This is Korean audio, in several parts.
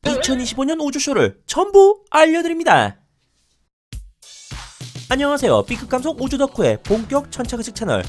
2025년 우주쇼를 전부 알려드립니다. 안녕하세요. B급 감성 우주 덕후의 본격 천차의식 채널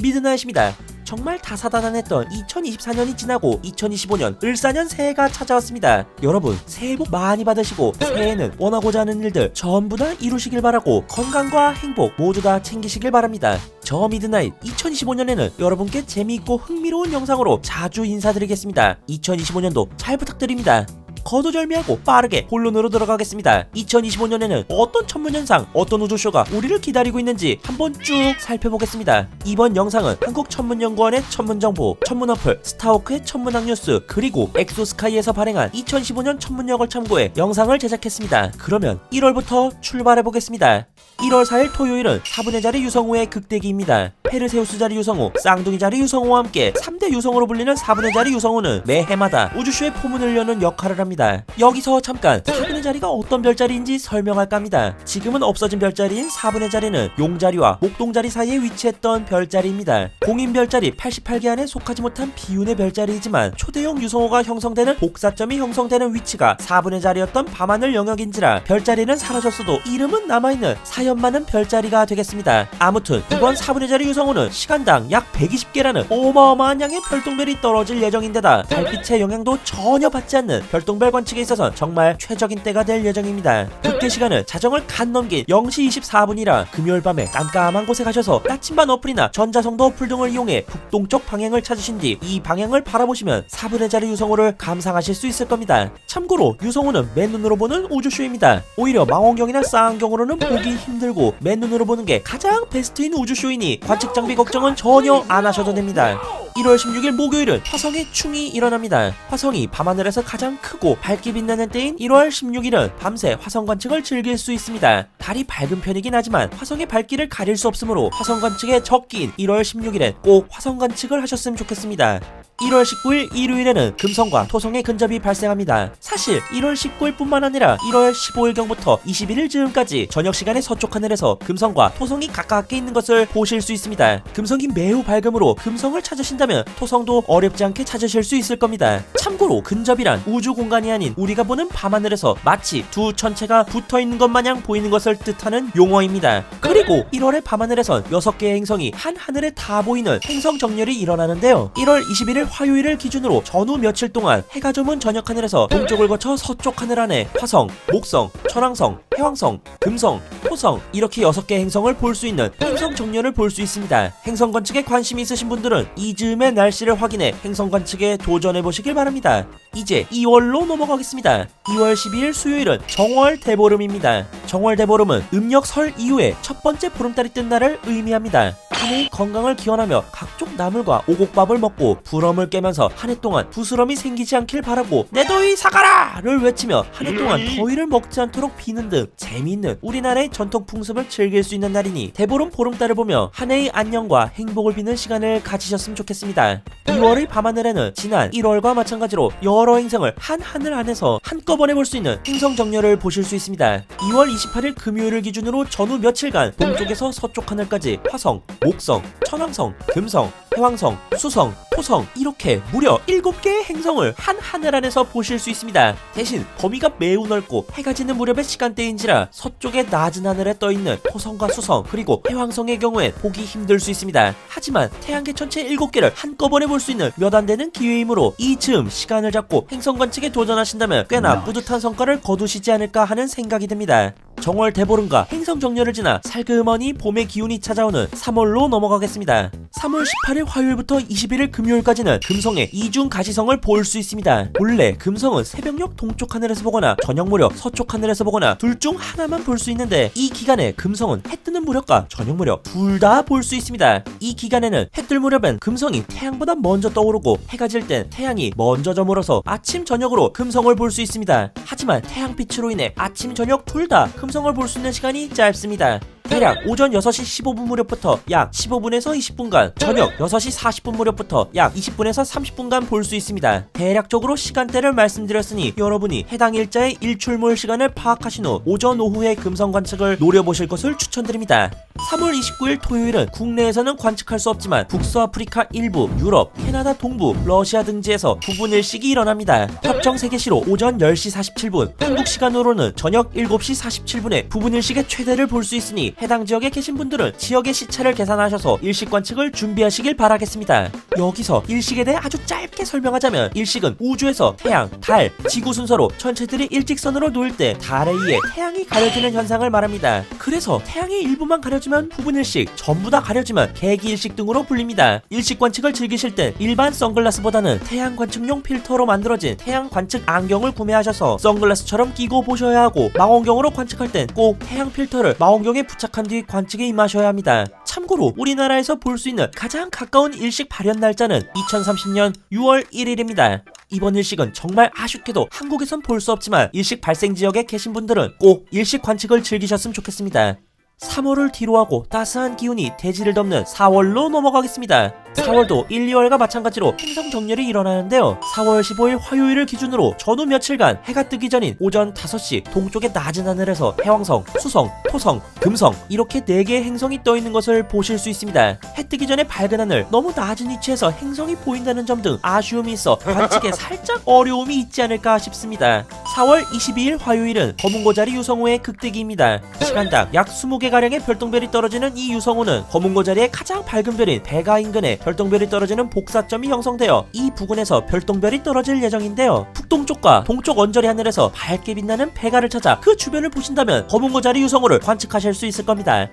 미드나잇입니다. 정말 다사다난했던 2024년이 지나고 2025년 을사년 새해가 찾아왔습니다. 여러분 새해 복 많이 받으시고 새해에는 원하고자 하는 일들 전부 다 이루시길 바라고 건강과 행복 모두 다 챙기시길 바랍니다. 저 미드나잇 2025년에는 여러분께 재미있고 흥미로운 영상으로 자주 인사드리겠습니다. 2025년도 잘 부탁드립니다. 거두절미하고 빠르게 본론으로 들어가겠습니다. 2025년에는 어떤 천문현상, 어떤 우주쇼가 우리를 기다리고 있는지 한번 쭉 살펴보겠습니다. 이번 영상은 한국천문연구원의 천문정보, 천문어플, 스타워크의 천문학 뉴스, 그리고 엑소스카이에서 발행한 2015년 천문역을 참고해 영상을 제작했습니다. 그러면 1월부터 출발해보겠습니다. 1월 4일 토요일은 4분의 자리 유성우의 극대기입니다. 페르세우스 자리 유성우, 쌍둥이 자리 유성우와 함께 3대 유성우로 불리는 4분의 자리 유성우는 매해마다 우주쇼의 포문을 여는 역할을 합니다. 여기서 잠깐 4분의 자리가 어떤 별자리인지 설명할까 합니다. 지금은 없어진 별자리인 4분의 자리는 용자리와 목동자리 사이에 위치했던 별자리입니다. 공인 별자리 88개 안에 속하지 못한 비운의 별자리이지만 초대형 유성우가 형성되는 복사점이 형성되는 위치가 4분의 자리였던 밤하늘 영역인지라 별자리는 사라졌어도 이름은 남아있는 사연 많은 별자리가 되겠습니다. 아무튼 이번 4분의 자리 유성우는 시간당 약 120개라는 어마어마한 양의 별똥별이 떨어질 예정인데다 달빛의 영향도 전혀 받지 않는 별똥별 관측에 있어서 정말 최적인 때가 될 예정입니다. 극대 시간은 자정을 간 넘긴 0시 24분이라 금요일 밤에 깜깜한 곳에 가셔서 나침반 어플이나 전자성도 어플 등을 이용해 북동쪽 방향을 찾으신 뒤 이 방향을 바라보시면 4분의 자리 유성우를 감상하실 수 있을 겁니다. 참고로 유성우는 맨눈으로 보는 우주쇼입니다. 오히려 망원경이나 쌍안경으로는 보기 힘들고 맨눈으로 보는 게 가장 베스트인 우주쇼이니 관측 장비 걱정은 전혀 안 하셔도 됩니다. 1월 16일 목요일은 화성의 충이 일어납니다. 화성이 밤하늘에서 가장 크고 밝게 빛나는 때인 1월 16일은 밤새 화성 관측을 즐길 수 있습니다. 달이 밝은 편이긴 하지만 화성의 밝기를 가릴 수 없으므로 화성 관측의 적기인 1월 16일엔 꼭 화성 관측을 하셨으면 좋겠습니다. 1월 19일 일요일에는 금성과 토성의 근접이 발생합니다. 사실 1월 19일 뿐만 아니라 1월 15일경부터 21일 즈음까지 저녁 시간에 서쪽 하늘에서 금성과 토성이 가깝게 있는 것을 보실 수 있습니다. 금성이 매우 밝음으로 금성을 찾으신다면 토성도 어렵지 않게 찾으실 수 있을 겁니다. 참고로 근접이란 우주 공간이 아닌 우리가 보는 밤하늘에서 마치 두 천체가 붙어있는 것 마냥 보이는 것을 뜻하는 용어입니다. 그리고 1월의 밤하늘에선 6개의 행성이 한 하늘에 다 보이는 행성 정렬이 일어나는데요. 1월 21일 화요일을 기준으로 전후 며칠 동안 해가 저문 저녁 하늘에서 동쪽을 거쳐 서쪽 하늘 안에 화성, 목성, 천왕성, 해왕성, 금성, 토성 이렇게 6개의 행성을 볼 수 있는 행성 정렬을 볼 수 있습니다. 행성 관측에 관심이 있으신 분들은 이 즈음의 날씨를 확인해 행성 관측에 도전해 보시길 바랍니다. 이제 2월로 넘어가겠습니다. 2월 12일 수요일은 정월 대보름입니다. 정월 대보름은 음력 설 이후에 첫 번째 보름달이 뜬 날을 의미합니다. 한 해의 건강을 기원하며 각종 나물과 오곡밥을 먹고 불엄을 깨면서 한 해 동안 부스럼이 생기지 않길 바라고 내 더위 사가라를 외치며 한 해 동안 더위를 먹지 않도록 비는 등 재미있는 우리나라의 전통 풍습을 즐길 수 있는 날이니 대보름 보름달을 보며 한 해의 안녕과 행복을 비는 시간을 가지셨으면 좋겠습니다. 2월의 밤하늘에는 지난 1월과 마찬가지로 여러 행성을 한 하늘 안에서 한꺼번에 볼 수 있는 행성 정렬을 보실 수 있습니다. 2월 28일 금요일을 기준으로 전후 며칠간 동쪽에서 서쪽 하늘까지 화성, 목성, 천왕성, 금성, 해왕성, 수성, 토성 이렇게 무려 7개의 행성을 한 하늘 안에서 보실 수 있습니다. 대신 범위가 매우 넓고 해가 지는 무렵의 시간대인지라 서쪽의 낮은 하늘에 떠있는 토성과 수성 그리고 해왕성의 경우엔 보기 힘들 수 있습니다. 하지만 태양계 전체 7개를 한꺼번에 볼 수 있는 몇 안 되는 기회이므로 이 즈음 시간을 잡고 행성 관측에 도전하신다면 꽤나 뿌듯한 성과를 거두시지 않을까 하는 생각이 듭니다. 정월 대보름과 행성 정렬을 지나 살그머니 봄의 기운이 찾아오는 3월로 넘어가겠습니다. 3월 18일 화요일부터 21일 금요일까지는 금성의 이중 가시성을 볼 수 있습니다. 본래 금성은 새벽녘 동쪽 하늘에서 보거나 저녁 무렵 서쪽 하늘에서 보거나 둘 중 하나만 볼 수 있는데 이 기간에 금성은 해 뜨는 무렵과 저녁 무렵 둘 다 볼 수 있습니다. 이 기간에는 해 뜰 무렵엔 금성이 태양보다 먼저 떠오르고 해가 질 땐 태양이 먼저 저물어서 아침 저녁으로 금성을 볼 수 있습니다. 하지만 태양빛으로 인해 아침 저녁 둘 다 금성을 볼 수 있는 시간이 짧습니다. 대략 오전 6시 15분 무렵부터 약 15분에서 20분간, 저녁 6시 40분 무렵부터 약 20분에서 30분간 볼 수 있습니다. 대략적으로 시간대를 말씀드렸으니 여러분이 해당 일자의 일출몰 시간을 파악하신 후 오전 오후의 금성 관측을 노려보실 것을 추천드립니다. 3월 29일 토요일은 국내에서는 관측할 수 없지만 북서아프리카 일부, 유럽, 캐나다 동부, 러시아 등지에서 부분 일식이 일어납니다. 협정 세계시로 오전 10시 47분, 한국 시간으로는 저녁 7시 47분에 부분 일식의 최대를 볼 수 있으니 해당 지역에 계신 분들은 지역의 시차를 계산하셔서 일식 관측을 준비하시길 바라겠습니다. 여기서 일식에 대해 아주 짧게 설명하자면 일식은 우주에서 태양, 달, 지구 순서로 천체들이 일직선으로 놓일 때 달에 의해 태양이 가려지는 현상을 말합니다. 그래서 태양의 일부만 가려지면 부분일식, 전부 다 가려지면 개기일식 등으로 불립니다. 일식 관측을 즐기실 땐 일반 선글라스보다는 태양 관측용 필터로 만들어진 태양 관측 안경을 구매하셔서 선글라스처럼 끼고 보셔야 하고, 망원경으로 관측할 땐 꼭 태양 필터를 망원경에 부착한 뒤 관측에 임하셔야 합니다. 참고로 우리나라에서 볼 수 있는 가장 가까운 일식 발현 날짜는 2030년 6월 1일입니다. 이번 일식은 정말 아쉽게도 한국에선 볼 수 없지만 일식 발생 지역에 계신 분들은 꼭 일식 관측을 즐기셨으면 좋겠습니다. 3월을 뒤로하고 따스한 기운이 대지를 덮는 4월로 넘어가겠습니다. 4월도 1, 2월과 마찬가지로 행성 정렬이 일어나는데요. 4월 15일 화요일을 기준으로 전후 며칠간 해가 뜨기 전인 오전 5시 동쪽의 낮은 하늘에서 해왕성, 수성, 토성, 금성 이렇게 4개의 행성이 떠있는 것을 보실 수 있습니다. 해 뜨기 전에 밝은 하늘, 너무 낮은 위치에서 행성이 보인다는 점 등 아쉬움이 있어 관측에 살짝 어려움이 있지 않을까 싶습니다. 4월 22일 화요일은 검은고자리 유성호의 극대기입니다. 시간당 약 20개가량의 별똥별이 떨어지는 이 유성호는 검은고자리의 가장 밝은 별인 베가 인근에 별똥별이 떨어지는 복사점이 형성되어 이 부근에서 별똥별이 떨어질 예정인데요. 북동쪽과 동쪽 언저리 하늘에서 밝게 빛나는 베가를 찾아 그 주변을 보신다면 검은고자리 유성호를 관측하실 수 있을 겁니다.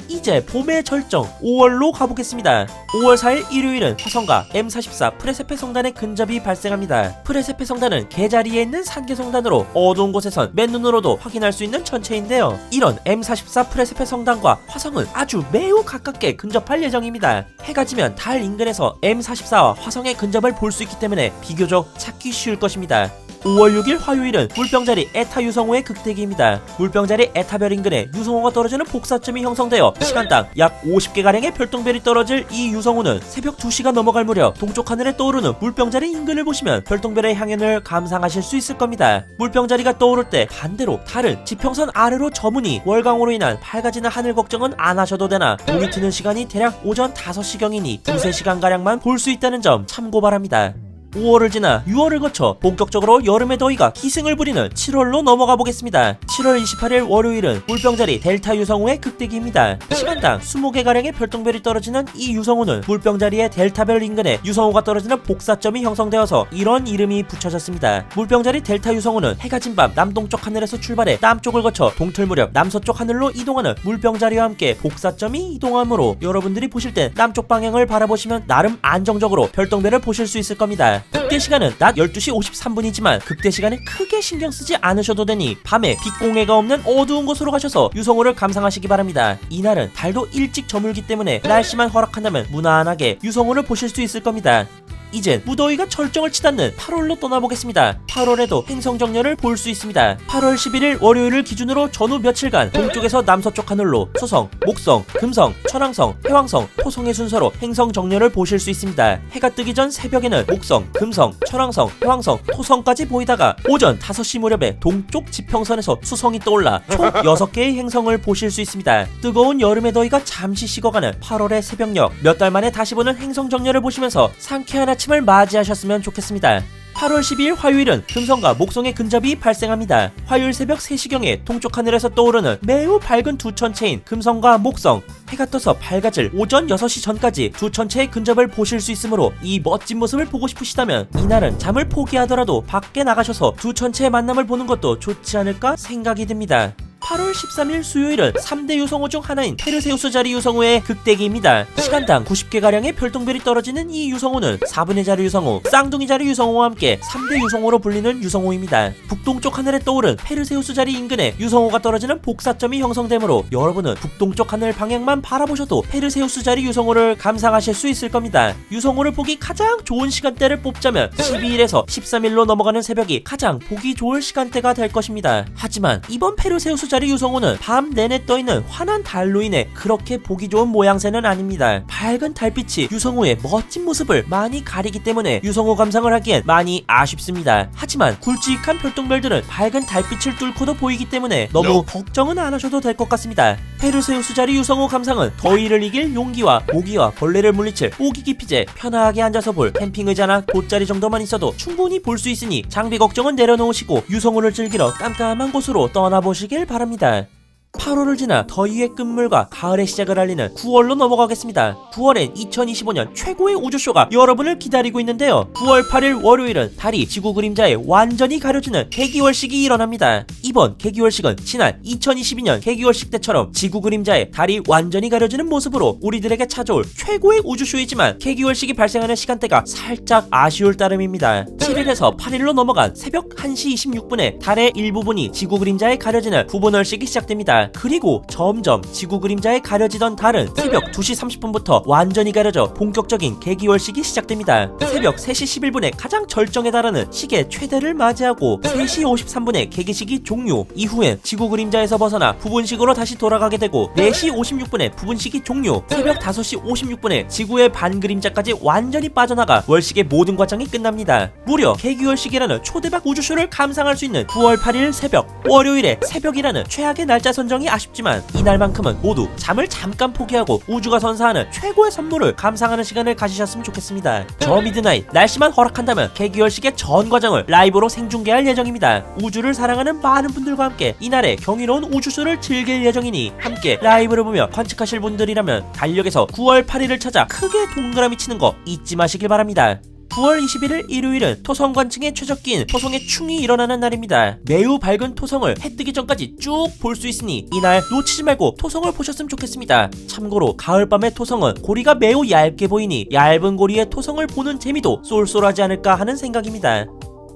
이제 봄의 절정 5월로 가보겠습니다. 5월 4일 일요일은 화성과 M44 프레세페 성단의 근접이 발생합니다. 프레세페 성단은 개자리에 있는 산계 성단으로 어두운 곳에선 맨눈으로도 확인할 수 있는 천체인데요. 이런 M44 프레세페 성단과 화성은 아주 매우 가깝게 근접할 예정입니다. 해가 지면 달 인근에서 M44와 화성의 근접을 볼 수 있기 때문에 비교적 찾기 쉬울 것입니다. 5월 6일 화요일은 물병자리 에타 유성호의 극대기입니다. 물병자리 에타별 인근에 유성호가 떨어지는 복사점이 형성되어 시간당 약 50개가량의 별똥별이 떨어질 이 유성호는 새벽 2시가 넘어갈 무렵 동쪽 하늘에 떠오르는 물병자리 인근을 보시면 별똥별의 향연을 감상하실 수 있을 겁니다. 물병자리가 떠오를 때 반대로 달은 지평선 아래로 저무니 월광으로 인한 밝아지는 하늘 걱정은 안 하셔도 되나, 동이 트는 시간이 대략 오전 5시경이니 2~3시간가량만 볼 수 있다는 점 참고 바랍니다. 5월을 지나 6월을 거쳐 본격적으로 여름의 더위가 기승을 부리는 7월로 넘어가 보겠습니다. 7월 28일 월요일은 물병자리 델타 유성호의 극대기입니다. 시간당 20개가량의 별똥별이 떨어지는 이 유성호는 물병자리의 델타별 인근에 유성호가 떨어지는 복사점이 형성되어서 이런 이름이 붙여졌습니다. 물병자리 델타 유성호는 해가 진 밤 남동쪽 하늘에서 출발해 남쪽을 거쳐 동틀 무렵 남서쪽 하늘로 이동하는 물병자리와 함께 복사점이 이동하므로 여러분들이 보실 땐 남쪽 방향을 바라보시면 나름 안정적으로 별똥별을 보실 수 있을 겁니다. 극대 시간은 낮 12시 53분이지만 극대 시간에 크게 신경 쓰지 않으셔도 되니 밤에 빛공해가 없는 어두운 곳으로 가셔서 유성호를 감상하시기 바랍니다. 이날은 달도 일찍 저물기 때문에 날씨만 허락한다면 무난하게 유성호를 보실 수 있을 겁니다. 이젠 무더위가 절정을 치닫는 8월로 떠나보겠습니다. 8월에도 행성정렬을 볼 수 있습니다. 8월 11일 월요일을 기준으로 전후 며칠간 동쪽에서 남서쪽 하늘로 수성, 목성, 금성, 천왕성, 해왕성, 토성의 순서로 행성정렬을 보실 수 있습니다. 해가 뜨기 전 새벽에는 목성, 금성, 천왕성, 해왕성, 토성까지 보이다가 오전 5시 무렵에 동쪽 지평선에서 수성이 떠올라 총 6개의 행성을 보실 수 있습니다. 뜨거운 여름의 더위가 잠시 식어가는 8월의 새벽녘, 몇 달 만에 다시 보는 행성정렬을 보시면서 상쾌한 아침을 맞이하셨으면 좋겠습니다. 8월 12일 화요일은 금성과 목성의 근접이 발생합니다. 화요일 새벽 3시경에 동쪽 하늘에서 떠오르는 매우 밝은 두 천체인 금성과 목성, 해가 떠서 밝아질 오전 6시 전까지 두 천체의 근접을 보실 수 있으므로 이 멋진 모습을 보고 싶으시다면 이날은 잠을 포기하더라도 밖에 나가셔서 두 천체의 만남을 보는 것도 좋지 않을까 생각이 듭니다. 8월 13일 수요일은 3대 유성호 중 하나인 페르세우스 자리 유성호의 극대기입니다. 시간당 90개가량의 별똥별이 떨어지는 이 유성호는 4분의 자리 유성호, 쌍둥이 자리 유성호와 함께 3대 유성호로 불리는 유성호입니다. 북동쪽 하늘에 떠오른 페르세우스 자리 인근에 유성호가 떨어지는 복사점이 형성되므로 여러분은 북동쪽 하늘 방향만 바라보셔도 페르세우스 자리 유성호를 감상하실 수 있을 겁니다. 유성호를 보기 가장 좋은 시간대를 뽑자면 12일에서 13일로 넘어가는 새벽이 가장 보기 좋을 시간대가 될 것입니다. 하지만 이번 페르세우스 자리 5호짜리 유성우는 밤 내내 떠있는 환한 달로 인해 그렇게 보기 좋은 모양새는 아닙니다. 밝은 달빛이 유성우의 멋진 모습을 많이 가리기 때문에 유성우 감상을 하기엔 많이 아쉽습니다. 하지만 굵직한 별똥별들은 밝은 달빛을 뚫고도 보이기 때문에 너무 걱정은 안 하셔도 될 것 같습니다. 페르세우스자리 유성우 감상은 더위를 이길 용기와 모기와 벌레를 물리칠 오기기피제, 편하게 앉아서 볼 캠핑 의자나 돗자리 정도만 있어도 충분히 볼 수 있으니 장비 걱정은 내려놓으시고 유성우를 즐기러 깜깜한 곳으로 떠나보시길 바랍니다. 8월을 지나 더위의 끝물과 가을의 시작을 알리는 9월로 넘어가겠습니다. 9월엔 2025년 최고의 우주쇼가 여러분을 기다리고 있는데요. 9월 8일 월요일은 달이 지구 그림자에 완전히 가려지는 개기월식이 일어납니다. 이번 개기월식은 지난 2022년 개기월식 때처럼 지구 그림자에 달이 완전히 가려지는 모습으로 우리들에게 찾아올 최고의 우주쇼이지만 개기월식이 발생하는 시간대가 살짝 아쉬울 따름입니다. 7일에서 8일로 넘어간 새벽 1시 26분에 달의 일부분이 지구 그림자에 가려지는 부분월식이 시작됩니다. 그리고 점점 지구 그림자에 가려지던 달은 새벽 2시 30분부터 완전히 가려져 본격적인 개기월식이 시작됩니다. 새벽 3시 11분에 가장 절정에 달하는 시계 최대를 맞이하고 3시 53분에 개기식이 종료. 이후엔 지구 그림자에서 벗어나 부분식으로 다시 돌아가게 되고 4시 56분에 부분식이 종료. 새벽 5시 56분에 지구의 반그림자까지 완전히 빠져나가 월식의 모든 과정이 끝납니다. 무려 개기월식이라는 초대박 우주쇼를 감상할 수 있는 9월 8일 새벽, 월요일의 새벽이라는 최악의 날짜 선정이 아쉽지만 이날만큼은 모두 잠을 잠깐 포기하고 우주가 선사하는 최고의 선물을 감상하는 시간을 가지셨으면 좋겠습니다. 저 미드나잇 날씨만 허락한다면 개기월식의 전 과정을 라이브로 생중계할 예정입니다. 우주를 사랑하는 많은 분들과 함께 이날의 경이로운 우주쇼를 즐길 예정이니 함께 라이브를 보며 관측하실 분들이라면 달력에서 9월 8일을 찾아 크게 동그라미 치는 거 잊지 마시길 바랍니다. 9월 21일 일요일은 토성관층의 최적기인 토성의 충이 일어나는 날입니다. 매우 밝은 토성을 해 뜨기 전까지 쭉 볼 수 있으니 이날 놓치지 말고 토성을 보셨으면 좋겠습니다. 참고로 가을밤의 토성은 고리가 매우 얇게 보이니 얇은 고리의 토성을 보는 재미도 쏠쏠하지 않을까 하는 생각입니다.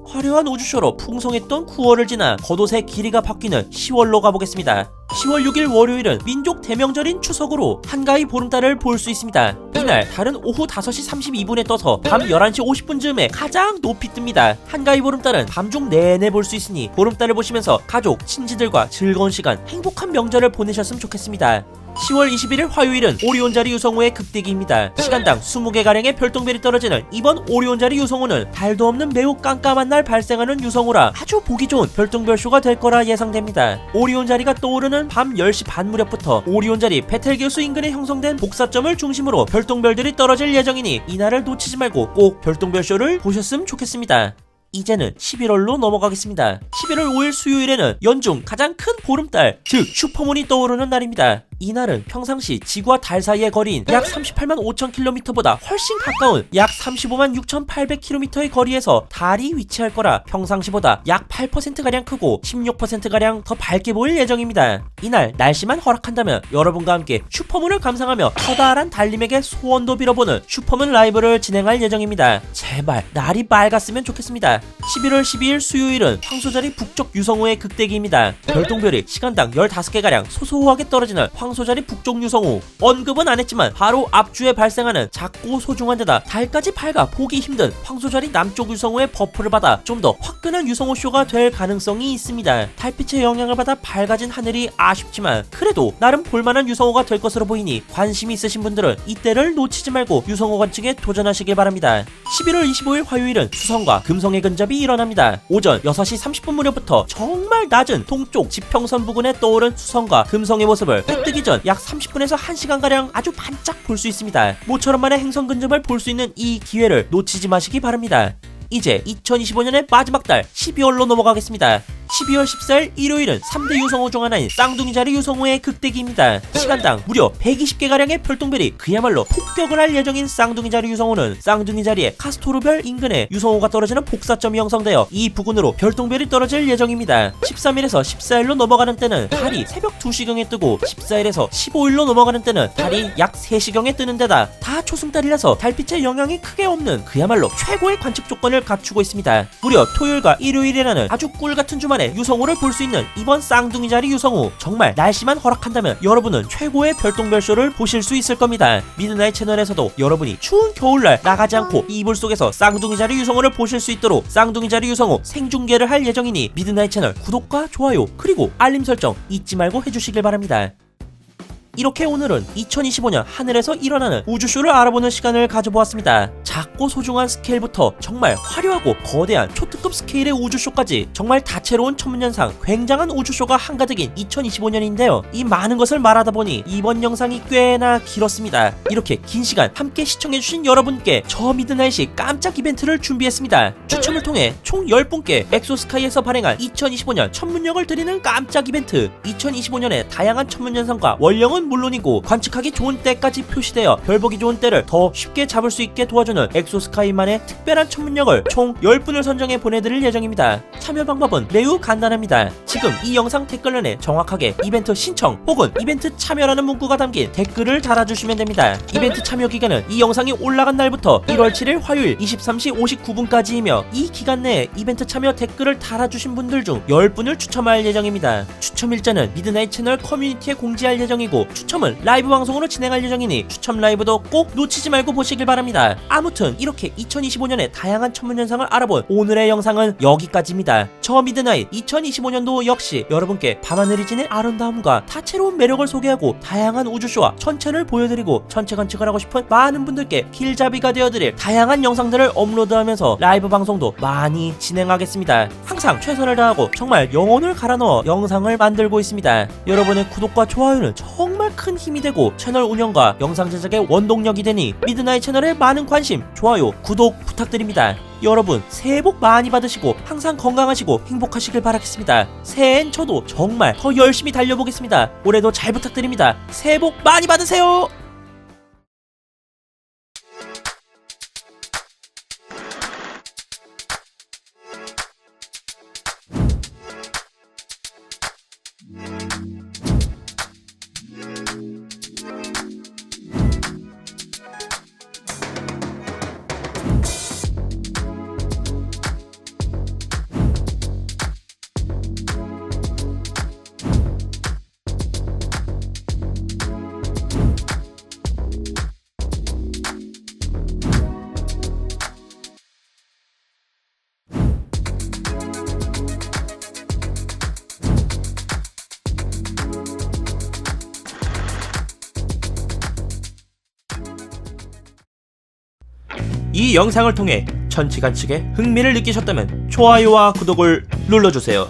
화려한 우주쇼로 풍성했던 9월을 지나 겉옷의 길이가 바뀌는 10월로 가보겠습니다. 10월 6일 월요일은 민족 대명절인 추석으로 한가위 보름달을 볼 수 있습니다. 이날 달은 오후 5시 32분에 떠서 밤 11시 50분쯤에 가장 높이 뜹니다. 한가위 보름달은 밤중 내내 볼 수 있으니 보름달을 보시면서 가족, 친지들과 즐거운 시간, 행복한 명절을 보내셨으면 좋겠습니다. 10월 21일 화요일은 오리온자리 유성우의 극대기입니다. 시간당 20개가량의 별똥별이 떨어지는 이번 오리온자리 유성우는 달도 없는 매우 깜깜한 날 발생하는 유성우라 아주 보기 좋은 별똥별쇼가 될 거라 예상됩니다. 오리온자리가 떠오르는 밤 10시 반 무렵부터 오리온자리 베텔게우스 인근에 형성된 복사점을 중심으로 별똥별들이 떨어질 예정이니 이날을 놓치지 말고 꼭 별똥별쇼를 보셨으면 좋겠습니다. 이제는 11월로 넘어가겠습니다. 11월 5일 수요일에는 연중 가장 큰 보름달, 즉 슈퍼문이 떠오르는 날입니다. 이날은 평상시 지구와 달 사이의 거리인 약 38만 5천 킬로미터보다 훨씬 가까운 약 35만 6,800km의 거리에서 달이 위치할 거라 평상시보다 약 8%가량 크고 16%가량 더 밝게 보일 예정입니다. 이날 날씨만 허락한다면 여러분과 함께 슈퍼문을 감상하며 커다란 달님에게 소원도 빌어보는 슈퍼문 라이브를 진행할 예정입니다. 제발 날이 맑았으면 좋겠습니다. 11월 12일 수요일은 황소자리 북쪽 유성우의 극대기입니다. 별똥별이 시간당 15개가량 소소하게 떨어지는 황소자리 북쪽 유성우. 언급은 안 했지만 바로 앞주에 발생하는 작고 소중한 데다 달까지 밝아 보기 힘든 황소자리 남쪽 유성우의 버프를 받아 좀 더 화끈한 유성우 쇼가 될 가능성이 있습니다. 달빛의 영향을 받아 밝아진 하늘이 아쉽지만 그래도 나름 볼만한 유성우가 될 것으로 보이니 관심이 있으신 분들은 이때를 놓치지 말고 유성우 관측에 도전하시길 바랍니다. 11월 25일 화요일은 수성과 금성의 근접이 일어납니다. 오전 6시 30분 무렵부터 정말 낮은 동쪽 지평선 부근에 떠오른 수성과 금성의 모습을 해 뜨기 전 약 30분에서 1시간가량 아주 반짝 볼 수 있습니다. 모처럼만의 행성 근접을 볼 수 있는 이 기회를 놓치지 마시기 바랍니다. 이제 2025년의 마지막 달 12월로 넘어가겠습니다. 12월 14일 일요일은 3대 유성우 중 하나인 쌍둥이자리 유성우의 극대기입니다. 시간당 무려 120개가량의 별똥별이 그야말로 폭격을 할 예정인 쌍둥이자리 유성우는 쌍둥이자리의 카스토르별 인근에 유성우가 떨어지는 복사점이 형성되어 이 부근으로 별똥별이 떨어질 예정입니다. 13일에서 14일로 넘어가는 때는 달이 새벽 2시경에 뜨고 14일에서 15일로 넘어가는 때는 달이 약 3시경에 뜨는 데다 다 초승달이라서 달빛의 영향이 크게 없는 그야말로 최고의 관측 조건을 갖추고 있습니다. 무려 토요일과 일요일이라는 아주 꿀같은 주말에 천체 유성우를 볼 수 있는 이번 쌍둥이 자리 유성우, 정말 날씨만 허락한다면 여러분은 최고의 별똥별쇼를 보실 수 있을 겁니다. 미드나잇 채널에서도 여러분이 추운 겨울날 나가지 않고 이불 속에서 쌍둥이 자리 유성우를 보실 수 있도록 쌍둥이 자리 유성우 생중계를 할 예정이니 미드나잇 채널 구독과 좋아요 그리고 알림 설정 잊지 말고 해주시길 바랍니다. 이렇게 오늘은 2025년 하늘에서 일어나는 우주쇼를 알아보는 시간을 가져보았습니다. 작고 소중한 스케일부터 정말 화려하고 거대한 초특급 스케일의 우주쇼까지 정말 다채로운 천문현상, 굉장한 우주쇼가 한가득인 2025년인데요. 이 많은 것을 말하다 보니 이번 영상이 꽤나 길었습니다. 이렇게 긴 시간 함께 시청해주신 여러분께 저 미드나잇이 깜짝 이벤트를 준비했습니다. 추첨을 통해 총 10분께 엑소스카이에서 발행한 2025년 천문역을 드리는 깜짝 이벤트. 2025년의 다양한 천문현상과 원령은 물론이고 관측하기 좋은 때까지 표시되어 별보기 좋은 때를 더 쉽게 잡을 수 있게 도와주는 엑소스카이만의 특별한 천문역을 총 10분을 선정해 보내드릴 예정입니다. 참여 방법은 매우 간단합니다. 지금 이 영상 댓글란에 정확하게 이벤트 신청 혹은 이벤트 참여라는 문구가 담긴 댓글을 달아주시면 됩니다. 이벤트 참여 기간은 이 영상이 올라간 날부터 1월 7일 화요일 23시 59분까지이며 이 기간 내에 이벤트 참여 댓글을 달아주신 분들 중 10분을 추첨할 예정입니다. 추첨 일자는 미드나잇 채널 커뮤니티에 공지할 예정이고 추첨은 라이브 방송으로 진행할 예정이니 추첨 라이브도 꼭 놓치지 말고 보시길 바랍니다. 아무튼 이렇게 2025년의 다양한 천문현상을 알아본 오늘의 영상은 여기까지입니다. 저 미드나잇 2025년도 역시 여러분께 밤하늘이 지닌 아름다움과 다채로운 매력을 소개하고 다양한 우주쇼와 천체를 보여드리고 천체 관측을 하고 싶은 많은 분들께 길잡이가 되어드릴 다양한 영상들을 업로드하면서 라이브 방송도 많이 진행하겠습니다. 항상 최선을 다하고 정말 영혼을 갈아넣어 영상을 만들고 있습니다. 여러분의 구독과 좋아요는 정말 큰 힘이 되고 채널 운영과 영상 제작의 원동력이 되니 미드나잇 채널에 많은 관심, 좋아요, 구독 부탁드립니다. 여러분 새해 복 많이 받으시고 항상 건강하시고 행복하시길 바라겠습니다. 새해엔 저도 정말 더 열심히 달려보겠습니다. 올해도 잘 부탁드립니다. 새해 복 많이 받으세요. 이 영상을 통해 천체 관측에 흥미를 느끼셨다면 좋아요와 구독을 눌러주세요.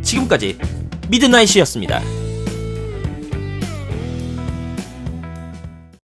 지금까지 미드나잇이었습니다.